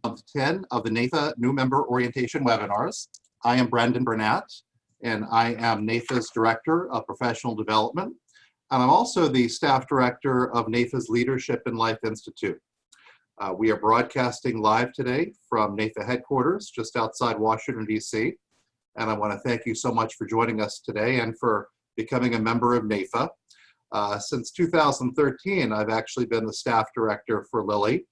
Of 10 of the NAIFA New Member Orientation webinars. I am Brendan Burnett, and I am NAIFA's Director of Professional Development, and I'm also the Staff Director of NAIFA's Leadership in Life Institute. We are broadcasting live today from NAIFA headquarters just outside Washington, D.C., and I want to thank you so much for joining us today and for becoming a member of NAIFA. Since 2013, I've actually been the Staff Director for LILI.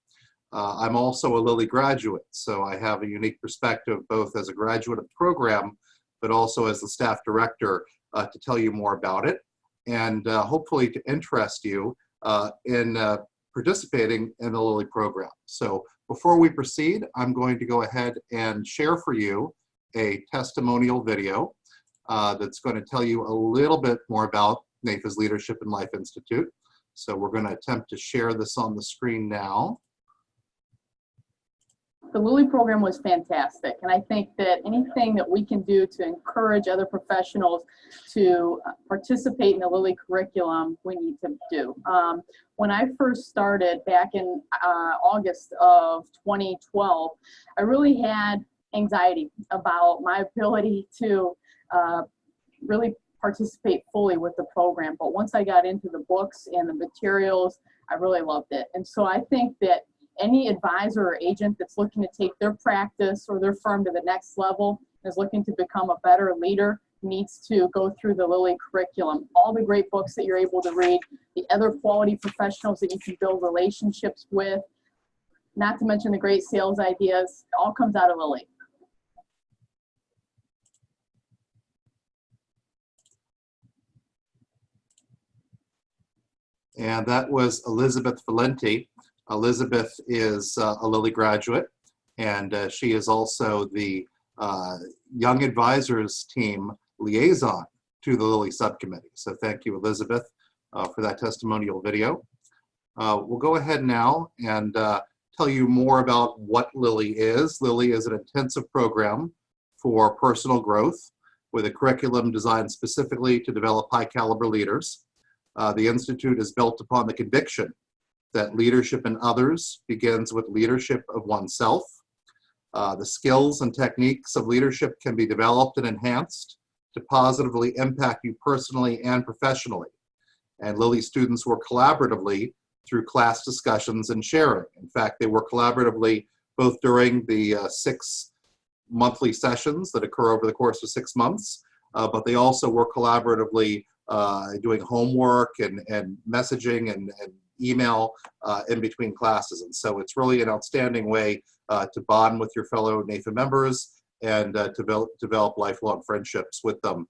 I'm also a LILI graduate, so I have a unique perspective both as a graduate of the program, but also as the staff director to tell you more about it and hopefully to interest you in participating in the LILI program. So before we proceed, I'm going to go ahead and share for you a testimonial video that's going to tell you a little bit more about NAIFA's Leadership in Life Institute. So we're going to attempt to share this on the screen now. The LILI program was fantastic, and I think that anything that we can do to encourage other professionals to participate in the LILI curriculum, we need to do. When I first started back in August of 2012, I really had anxiety about my ability to really participate fully with the program. But once I got into the books and the materials, I really loved it. And so I think that any advisor or agent that's looking to take their practice or their firm to the next level, is looking to become a better leader, needs to go through the LILI curriculum. All the great books that you're able to read, the other quality professionals that you can build relationships with, not to mention the great sales ideas, it all comes out of LILI. And that was Elizabeth Valenti. Elizabeth is a LILI graduate, and she is also the Young Advisors Team liaison to the LILI subcommittee. So thank you, Elizabeth, for that testimonial video. We'll go ahead now and tell you more about what LILI is. LILI is an intensive program for personal growth with a curriculum designed specifically to develop high caliber leaders. The Institute is built upon the conviction that leadership in others begins with leadership of oneself. The skills and techniques of leadership can be developed and enhanced to positively impact you personally and professionally. And LILI students work collaboratively through class discussions and sharing. In fact, they work collaboratively both during the 6 monthly sessions that occur over the course of 6 months, but they also work collaboratively doing homework and messaging and email in between classes. And so it's really an outstanding way to bond with your fellow NAIFA members and to develop lifelong friendships with them.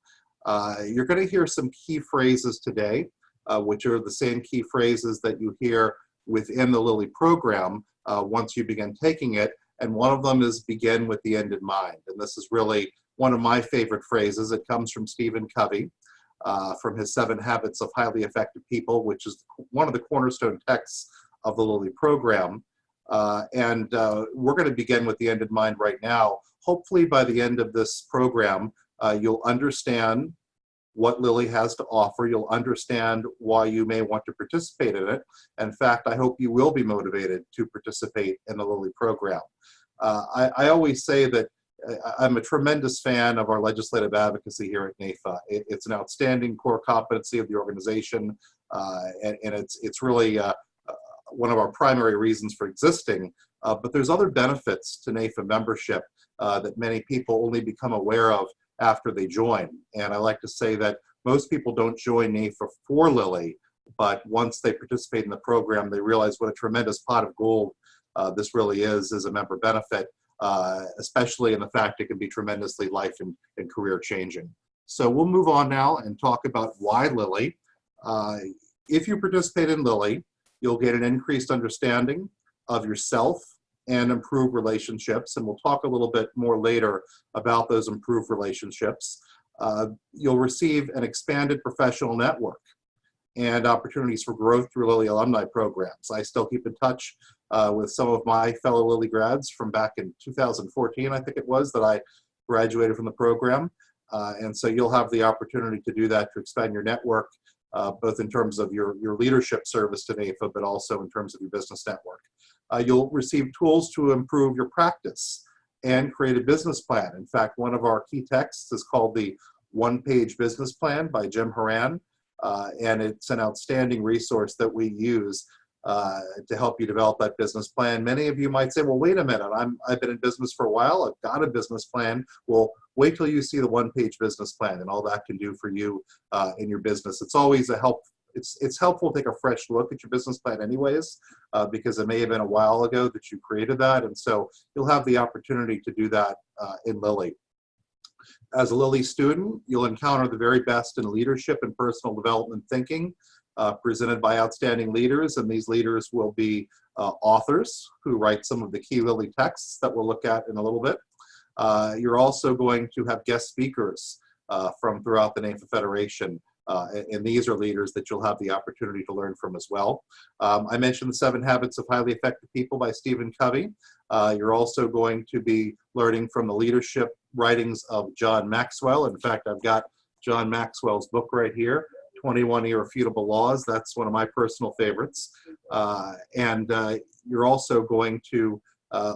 You're going to hear some key phrases today, which are the same key phrases that you hear within the LILI program once you begin taking it. And one of them is begin with the end in mind. And this is really one of my favorite phrases. It comes from Stephen Covey. From his 7 Habits of Highly Effective People, which is one of the cornerstone texts of the LILI program. We're going to begin with the end in mind right now. Hopefully by the end of this program, you'll understand what LILI has to offer. You'll understand why you may want to participate in it. In fact, I hope you will be motivated to participate in the LILI program. I always say that I'm a tremendous fan of our legislative advocacy here at NAIFA. It's an outstanding core competency of the organization, and it's really one of our primary reasons for existing. But there's other benefits to NAIFA membership that many people only become aware of after they join. And I like to say that most people don't join NAIFA for LILI, but once they participate in the program, they realize what a tremendous pot of gold this really is as a member benefit. Especially in the fact it can be tremendously life and career changing. So we'll move on now and talk about why LILI. If you participate in LILI, you'll get an increased understanding of yourself and improve relationships. And we'll talk a little bit more later about those improved relationships. You'll receive an expanded professional network and opportunities for growth through LILI alumni programs. I still keep in touch with some of my fellow LILI grads from back in 2014, I think it was, that I graduated from the program. And so you'll have the opportunity to do that, to expand your network, both in terms of your leadership service to NAIFA, but also in terms of your business network. You'll receive tools to improve your practice and create a business plan. In fact, one of our key texts is called the One-Page Business Plan by Jim Horan, and it's an outstanding resource that we use to help you develop that business plan. Many of you might say, well, wait a minute, I've been in business for a while, I've got a business plan. Well, wait till you see the one-page business plan and all that can do for you in your business. It's always it's helpful to take a fresh look at your business plan anyways, because it may have been a while ago that you created that, and so you'll have the opportunity to do that in LILI. As a LILI student, you'll encounter the very best in leadership and personal development thinking, presented by outstanding leaders, and these leaders will be authors who write some of the key LILI texts that we'll look at in a little bit. You're also going to have guest speakers from throughout the NAIFA Federation, and these are leaders that you'll have the opportunity to learn from as well. I mentioned the 7 Habits of Highly Effective People by Stephen Covey. You're also going to be learning from the leadership writings of John Maxwell. In fact, I've got John Maxwell's book right here, 21 Irrefutable Laws. That's one of my personal favorites. You're also going to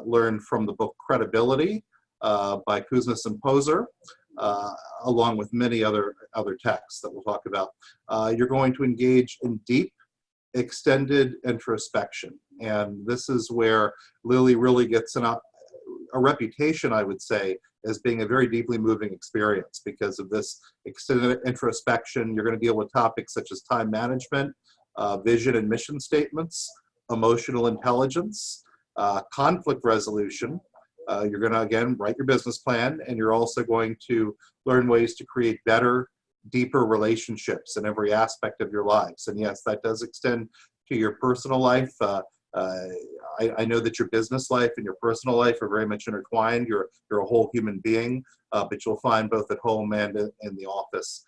learn from the book Credibility by Kuznis and Poser, along with many other texts that we'll talk about. You're going to engage in deep, extended introspection. And this is where LILI really gets a reputation, I would say, as being a very deeply moving experience because of this extended introspection. You're going to deal with topics such as time management, vision and mission statements, emotional intelligence, conflict resolution. You're going to, again, write your business plan, and you're also going to learn ways to create better, deeper relationships in every aspect of your lives. And yes, that does extend to your personal life. I know that your business life and your personal life are very much intertwined. You're a whole human being, but you'll find both at home and in the office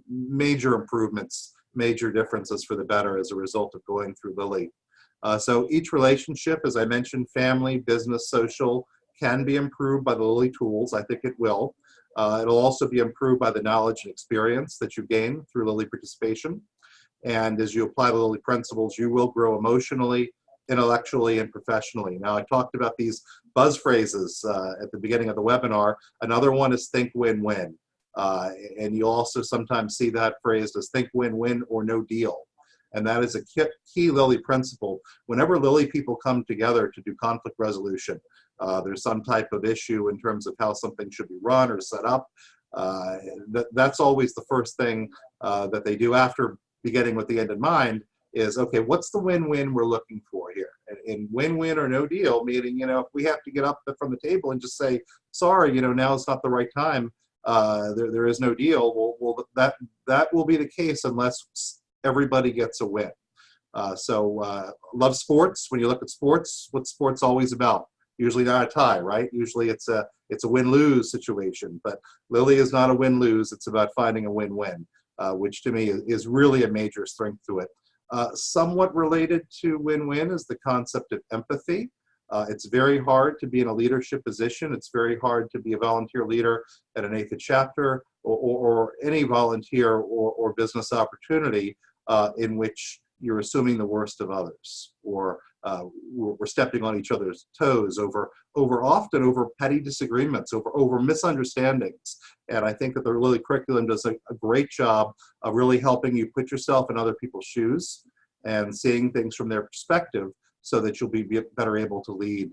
major improvements, major differences for the better as a result of going through LILI. So each relationship, as I mentioned, family, business, social, can be improved by the LILI tools. I think it will. It'll also be improved by the knowledge and experience that you gain through LILI participation. And as you apply the LILI principles, you will grow emotionally, intellectually, and professionally. Now, I talked about these buzz phrases at the beginning of the webinar. Another one is think win-win. And you'll also sometimes see that phrased as think win-win or no deal. And that is a key LILI principle. Whenever LILI people come together to do conflict resolution, there's some type of issue in terms of how something should be run or set up. That's always the first thing that they do after beginning with the end in mind is, okay, what's the win-win we're looking for here? And win-win or no deal, meaning, if we have to get up from the table and just say, sorry, now is not the right time, there is no deal, well, that will be the case unless everybody gets a win. Love sports. When you look at sports, what's sports always about? Usually not a tie, right? Usually it's a win-lose situation, but LILI is not a win-lose. It's about finding a win-win, which to me is really a major strength to it. Somewhat related to win-win is the concept of empathy. It's very hard to be in a leadership position. It's very hard to be a volunteer leader at an NAIFA chapter or any volunteer or business opportunity in which you're assuming the worst of others, or we're stepping on each other's toes often over petty disagreements, over misunderstandings. And I think that the LILI curriculum does a great job of really helping you put yourself in other people's shoes and seeing things from their perspective so that you'll be better able to lead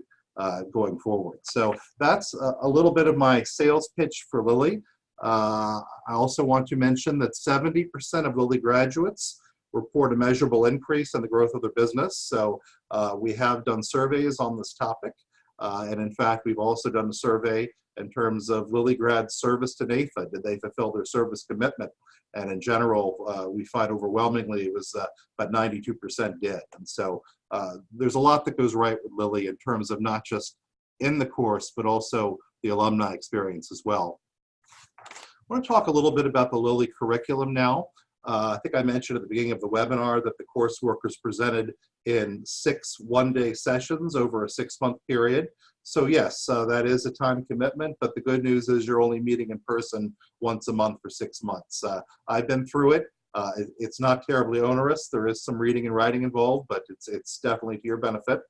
going forward. So that's a little bit of my sales pitch for LILI. I also want to mention that 70% of LILI graduates report a measurable increase in the growth of their business. So we have done surveys on this topic. And in fact, we've also done a survey in terms of LILI grad service to NAIFA. Did they fulfill their service commitment? And in general, we find overwhelmingly it was about 92% did. And so there's a lot that goes right with LILI in terms of not just in the course, but also the alumni experience as well. I want to talk a little bit about the LILI curriculum now. I think I mentioned at the beginning of the webinar that the coursework is presented in 6 one-day sessions over a 6-month period. So yes, that is a time commitment, but the good news is you're only meeting in person once a month for 6 months. I've been through it. It's not terribly onerous. There is some reading and writing involved, but it's definitely to your benefit,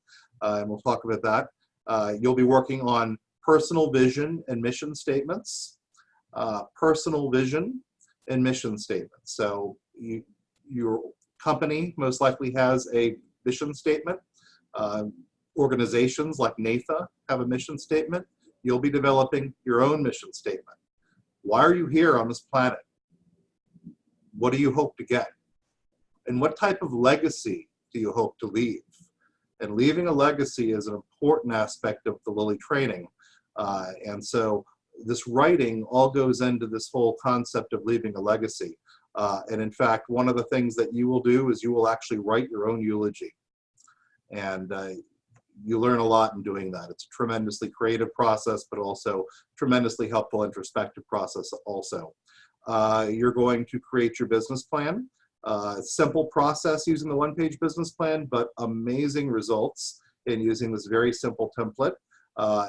and we'll talk about that. You'll be working on personal vision and mission statements. Personal vision and mission statements. So your company most likely has a mission statement. Organizations like NAFA have a mission statement. You'll be developing your own mission statement. Why are you here on this planet? What do you hope to get? And what type of legacy do you hope to leave? And leaving a legacy is an important aspect of the LILI training. And so this writing all goes into this whole concept of leaving a legacy. And in fact, one of the things that you will do is you will actually write your own eulogy. And you learn a lot in doing that. It's a tremendously creative process, but also tremendously helpful introspective process also. You're going to create your business plan. Simple process using the one-page business plan, but amazing results in using this very simple template,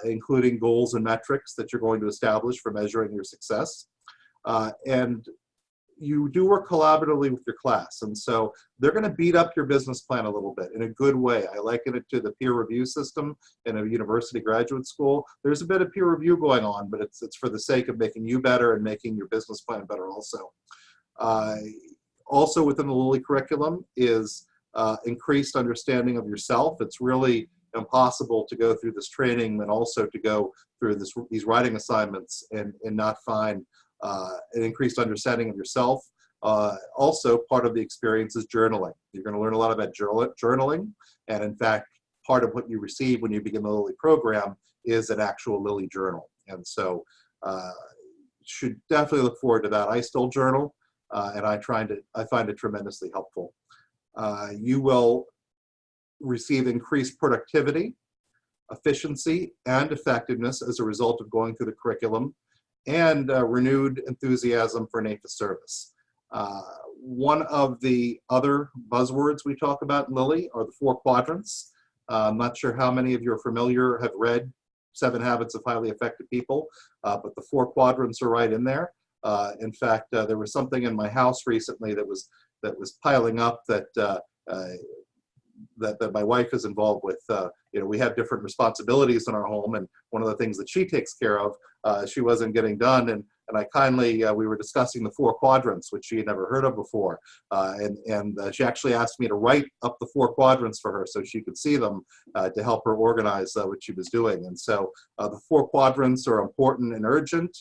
including goals and metrics that you're going to establish for measuring your success. And you do work collaboratively with your class. And so they're going to beat up your business plan a little bit in a good way. I liken it to the peer review system in a university graduate school. There's a bit of peer review going on, but it's for the sake of making you better and making your business plan better also. Also within the LILI curriculum is increased understanding of yourself. It's really impossible to go through this training and also to go through these writing assignments and not find an increased understanding of yourself. Also, part of the experience is journaling. You're going to learn a lot about journaling, and in fact, part of what you receive when you begin the LILI program is an actual LILI journal. And so, should definitely look forward to that. I still journal, and I find it tremendously helpful. You will receive increased productivity, efficiency, and effectiveness as a result of going through the curriculum, and renewed enthusiasm for NAFA service. One of the other buzzwords we talk about in LILI are the 4 quadrants. I'm not sure how many of you are familiar, have read 7 Habits of Highly Effective People, but the 4 quadrants are right in there. In fact, there was something in my house recently that was piling up that my wife is involved with. We have different responsibilities in our home, and one of the things that she takes care of, she wasn't getting done, and I kindly, we were discussing the 4 quadrants, which she had never heard of before, and she actually asked me to write up the 4 quadrants for her so she could see them to help her organize what she was doing. And so the 4 quadrants are important and urgent,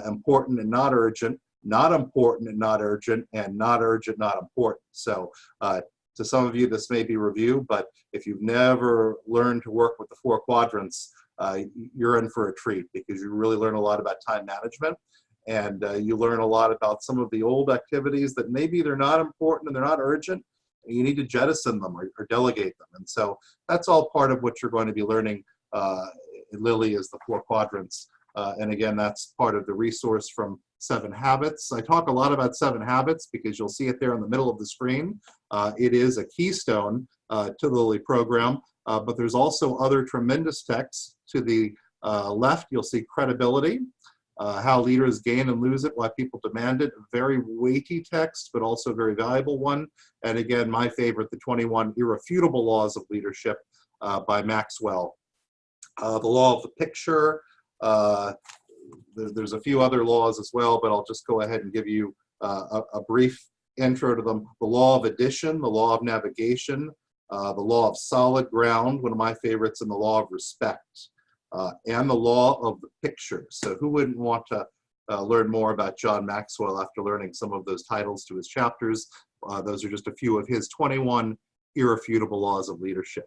important and not urgent, not important and not urgent, and not urgent, not important. So to some of you, this may be review, but if you've never learned to work with the 4 quadrants, you're in for a treat, because you really learn a lot about time management, and you learn a lot about some of the old activities that maybe they're not important and they're not urgent, and you need to jettison them or delegate them. And so that's all part of what you're going to be learning in LILI is the 4 quadrants. And again, that's part of the resource from 7 Habits. I talk a lot about 7 Habits because you'll see it there in the middle of the screen. It is a keystone to the LILI program, but there's also other tremendous texts. To the left, you'll see Credibility, How Leaders Gain and Lose It, Why People Demand It. A very weighty text, but also a very valuable one. And again, my favorite, the 21 Irrefutable Laws of Leadership by Maxwell. The Law of the Picture. There's a few other laws as well, but I'll just go ahead and give you a brief intro to them. The Law of Addition, the Law of Navigation, the Law of Solid Ground, one of my favorites, and the Law of Respect, and the Law of the Picture. So who wouldn't want to learn more about John Maxwell after learning some of those titles to his chapters? Those are just a few of his 21 irrefutable laws of leadership.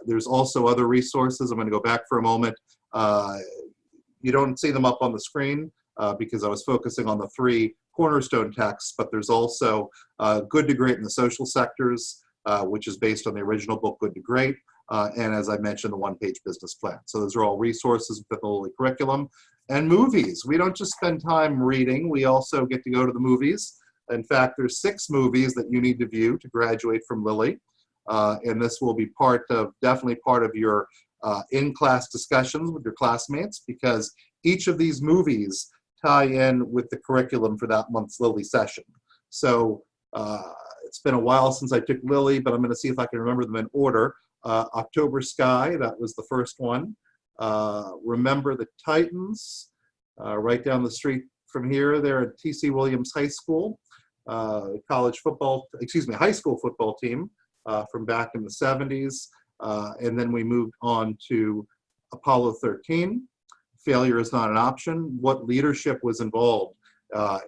There's also other resources. I'm going to go back for a moment. You don't see them up on the screen because I was focusing on the 3 cornerstone texts, but there's also Good to Great in the Social Sectors, which is based on the original book, Good to Great, and as I mentioned, the one-page business plan. So those are all resources within the LILI curriculum. And movies. We don't just spend time reading, we also get to go to the movies. In fact, there's 6 movies that you need to view to graduate from LILI. And this will be definitely part of your in-class discussions with your classmates, because each of these movies tie in with the curriculum for that month's LILI session. So it's been a while since I took LILI, but I'm going to see if I can remember them in order. October Sky, that was the first one. Remember the Titans, right down the street from here. They're at T.C. Williams High School, high school football team from back in the 70s. And then we moved on to Apollo 13. Failure is not an option. What leadership was involved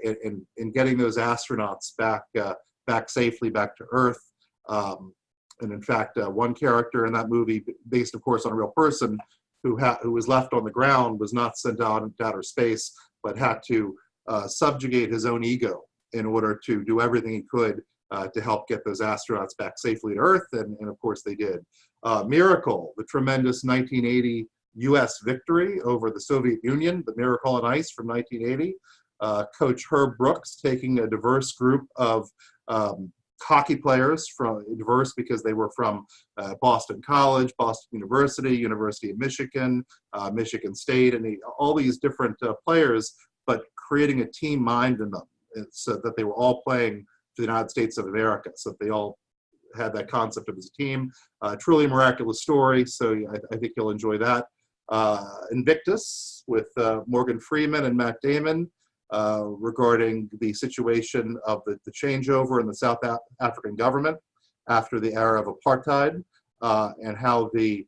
in getting those astronauts back safely back to Earth. And in fact, one character in that movie, based of course on a real person, who was left on the ground, was not sent out into outer space, but had to subjugate his own ego in order to do everything he could to help get those astronauts back safely to Earth, and of course they did. Miracle, the tremendous 1980 U.S. victory over the Soviet Union, the Miracle on Ice from 1980. Coach Herb Brooks taking a diverse group of hockey players, diverse because they were from Boston College, Boston University, University of Michigan, Michigan State, and all these different players, but creating a team mind in them so that they were all playing for the United States of America, so that they all had that concept of as a team. Truly miraculous story, so I think you'll enjoy that. Invictus with Morgan Freeman and Matt Damon, regarding the situation of the changeover in the South African government after the era of apartheid, and how the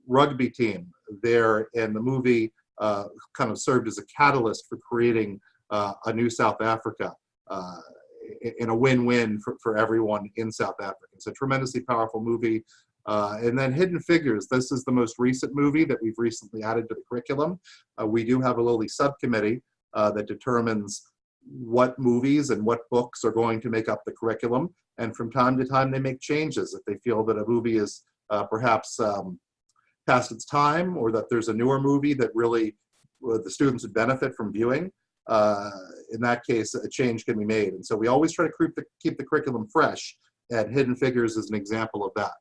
rugby team there in the movie kind of served as a catalyst for creating a new South Africa in a win-win for everyone in South Africa. It's a tremendously powerful movie. And then Hidden Figures. This is the most recent movie that we've recently added to the curriculum. We do have a LILI subcommittee that determines what movies and what books are going to make up the curriculum. And from time to time, they make changes if they feel that a movie is perhaps past its time, or that there's a newer movie that really the students would benefit from viewing. In that case, a change can be made. And so we always try to keep the curriculum fresh, and Hidden Figures is an example of that.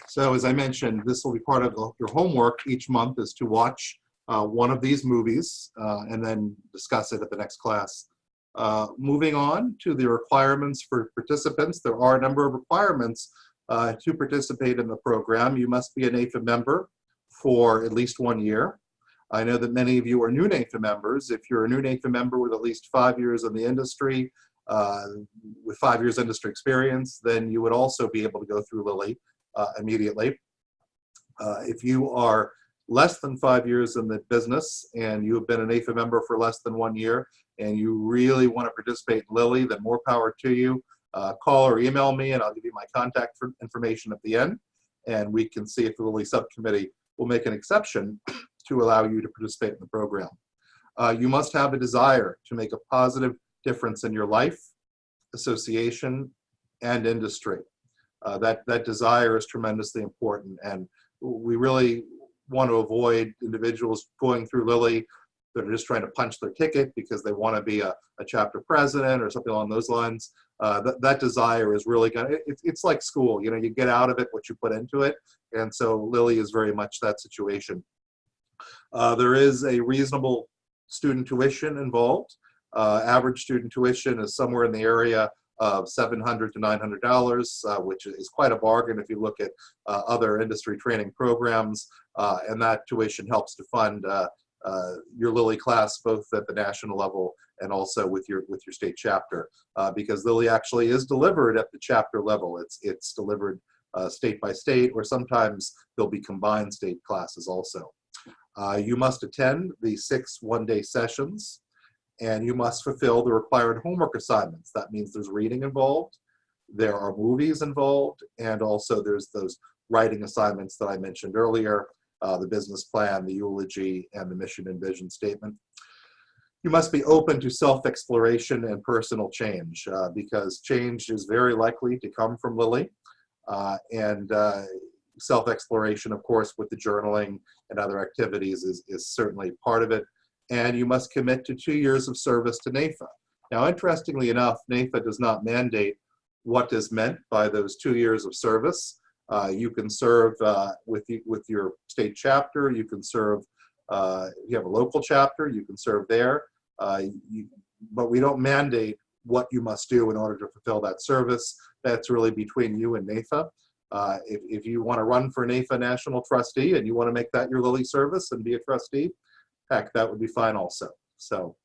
So as I mentioned, this will be part of your homework each month, is to watch one of these movies and then discuss it at the next class. Moving on to the requirements for participants, there are a number of requirements to participate in the program. You must be a NAIFA member for at least 1 year. I know that many of you are new NAIFA members. If you're a new NAIFA member with at least 5 years in the industry, with 5 years industry experience, then you would also be able to go through LILI immediately. If you are less than 5 years in the business and you have been an NAIFA member for less than 1 year and you really want to participate in LILI, then more power to you. Call or email me and I'll give you my contact information at the end, and we can see if the LILI subcommittee will make an exception to allow you to participate in the program. You must have a desire to make a positive difference in your life, association, and industry. That desire is tremendously important, and we really want to avoid individuals going through LILI that are just trying to punch their ticket because they want to be a chapter president or something along those lines. That desire is really gonna, it's like school, you know, you get out of it what you put into it, and so LILI is very much that situation. There is a reasonable student tuition involved. Average student tuition is somewhere in the area of $700 to $900, which is quite a bargain if you look at other industry training programs, and that tuition helps to fund your LILI class both at the national level and also with your state chapter, because LILI actually is delivered at the chapter level. It's delivered state by state, or sometimes there'll be combined state classes also. You must attend the 6 one-day sessions, and you must fulfill the required homework assignments. That means there's reading involved, there are movies involved, and also there's those writing assignments that I mentioned earlier, the business plan, the eulogy, and the mission and vision statement. You must be open to self-exploration and personal change, because change is very likely to come from LILI, and self-exploration, of course, with the journaling and other activities is certainly part of it. And you must commit to 2 years of service to NAIFA. Now, interestingly enough, NAIFA does not mandate what is meant by those 2 years of service. You can serve with your state chapter, you can serve If you have a local chapter, you can serve there, but we don't mandate what you must do in order to fulfill that service. That's really between you and NAIFA. If you want to run for NAIFA National Trustee and you want to make that your LILI service and be a trustee, heck, that would be fine also. So,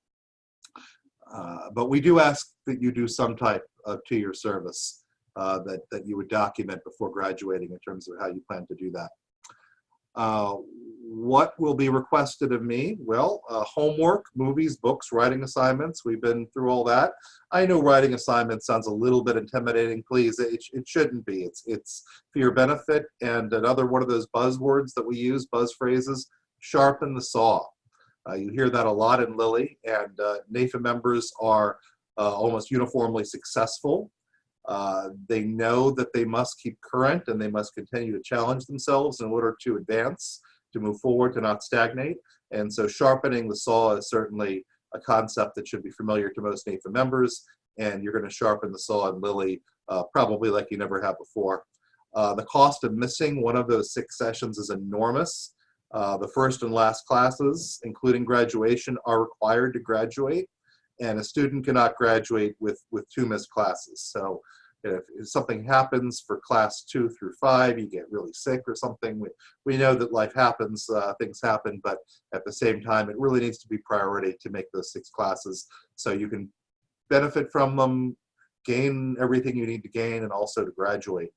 but we do ask that you do some type of 2-year service that you would document before graduating in terms of how you plan to do that. What will be requested of me? Well, homework, movies, books, writing assignments. We've been through all that. I know writing assignments sounds a little bit intimidating. Please, it shouldn't be. It's for your benefit. And another one of those buzzwords that we use, buzz phrases, sharpen the saw. You hear that a lot in LILI, and NAIFA members are almost uniformly successful. They know that they must keep current and they must continue to challenge themselves in order to advance, to move forward, to not stagnate. And so sharpening the saw is certainly a concept that should be familiar to most NAIFA members, and you're going to sharpen the saw in LILI probably like you never have before. The cost of missing one of those 6 sessions is enormous. The first and last classes, including graduation, are required to graduate, and a student cannot graduate with 2 missed classes. So if something happens for class 2 through 5, you get really sick or something, we know that life happens, things happen, but at the same time, it really needs to be priority to make those 6 classes so you can benefit from them, gain everything you need to gain, and also to graduate.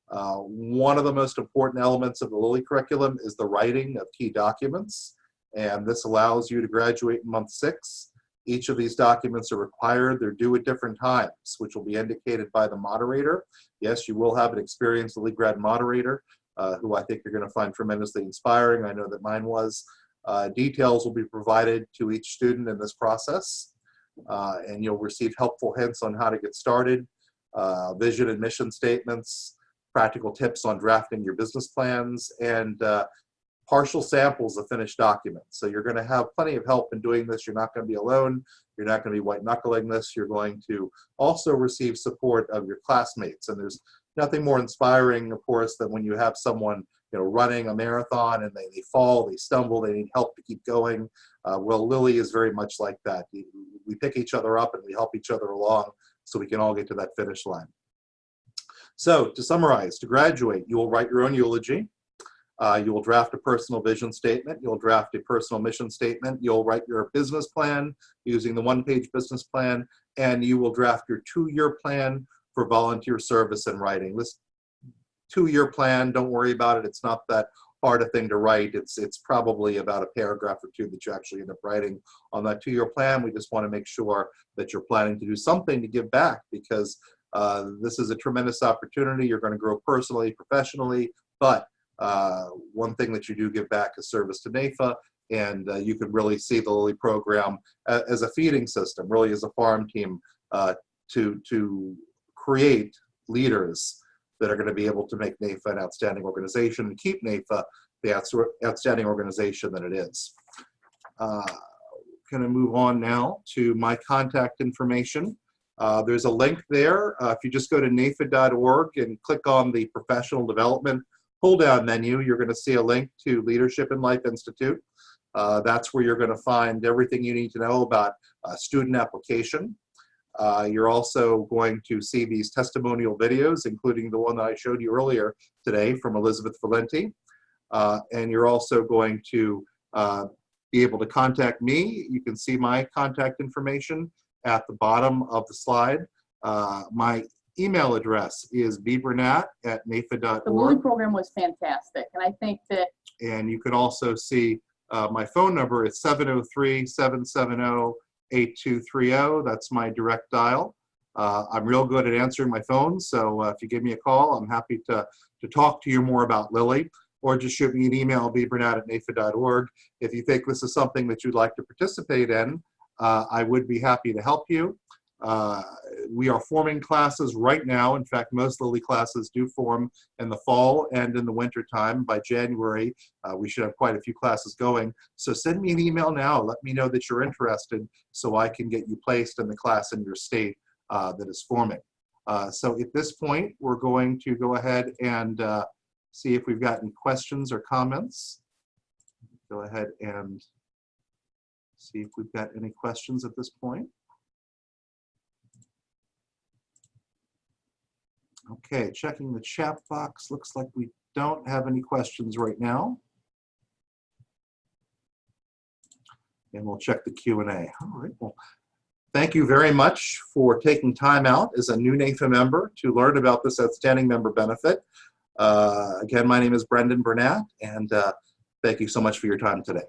One of the most important elements of the LILI curriculum is the writing of key documents, and this allows you to graduate in month 6. Each of these documents are required. They're due at different times, which will be indicated by the moderator. Yes, you will have an experienced LILI grad moderator, who I think you're going to find tremendously inspiring. I know that mine was. Details will be provided to each student in this process, and you'll receive helpful hints on how to get started, vision and mission statements, practical tips on drafting your business plans, and partial samples of finished documents. So you're going to have plenty of help in doing this. You're not going to be alone. You're not going to be white knuckling this. You're going to also receive support of your classmates. And there's nothing more inspiring, of course, than when you have someone running a marathon and they fall, they stumble, they need help to keep going. Well, LILI is very much like that. We pick each other up and we help each other along so we can all get to that finish line. So to summarize, to graduate, you will write your own eulogy. You will draft a personal vision statement. You'll draft a personal mission statement. You'll write your business plan using the 1-page business plan, and you will draft your 2-year plan for volunteer service and writing. This 2-year plan, don't worry about it. It's not that hard a thing to write. It's probably about a paragraph or 2 that you actually end up writing on that 2-year plan. We just want to make sure that you're planning to do something to give back, because this is a tremendous opportunity. You're going to grow personally, professionally, but one thing that you do give back is service to NAIFA, and you can really see the LILI program as a feeding system, really as a farm team to create leaders that are going to be able to make NAIFA an outstanding organization and keep NAIFA the outstanding organization that it is. Going to move on now to my contact information. There's a link there. If you just go to NAIFA.org and click on the professional development pull-down menu, you're going to see a link to Leadership in Life Institute. That's where you're going to find everything you need to know about student application. You're also going to see these testimonial videos, including the one that I showed you earlier today from Elizabeth Valenti. And you're also going to be able to contact me. You can see my contact information at the bottom of the slide. My email address is bburnett@naifa.org. The LILI program was fantastic, and I think that... And you can also see my phone number is 703-770-8230. That's my direct dial. I'm real good at answering my phone, so if you give me a call, I'm happy to talk to you more about LILI, or just shoot me an email, bburnett@naifa.org. If you think this is something that you'd like to participate in, I would be happy to help you. We are forming classes right now. In fact, most LILI classes do form in the fall and in the winter time. By January, we should have quite a few classes going. So send me an email now. Let me know that you're interested so I can get you placed in the class in your state that is forming. So at this point, we're going to go ahead and see if we've got any questions or comments. go ahead and see if we've got any questions at this point. Okay, checking the chat box. Looks like we don't have any questions right now. And we'll check the Q&A. All right, well, thank you very much for taking time out as a new NAFA member to learn about this outstanding member benefit. Again, my name is Brendan Burnett, and thank you so much for your time today.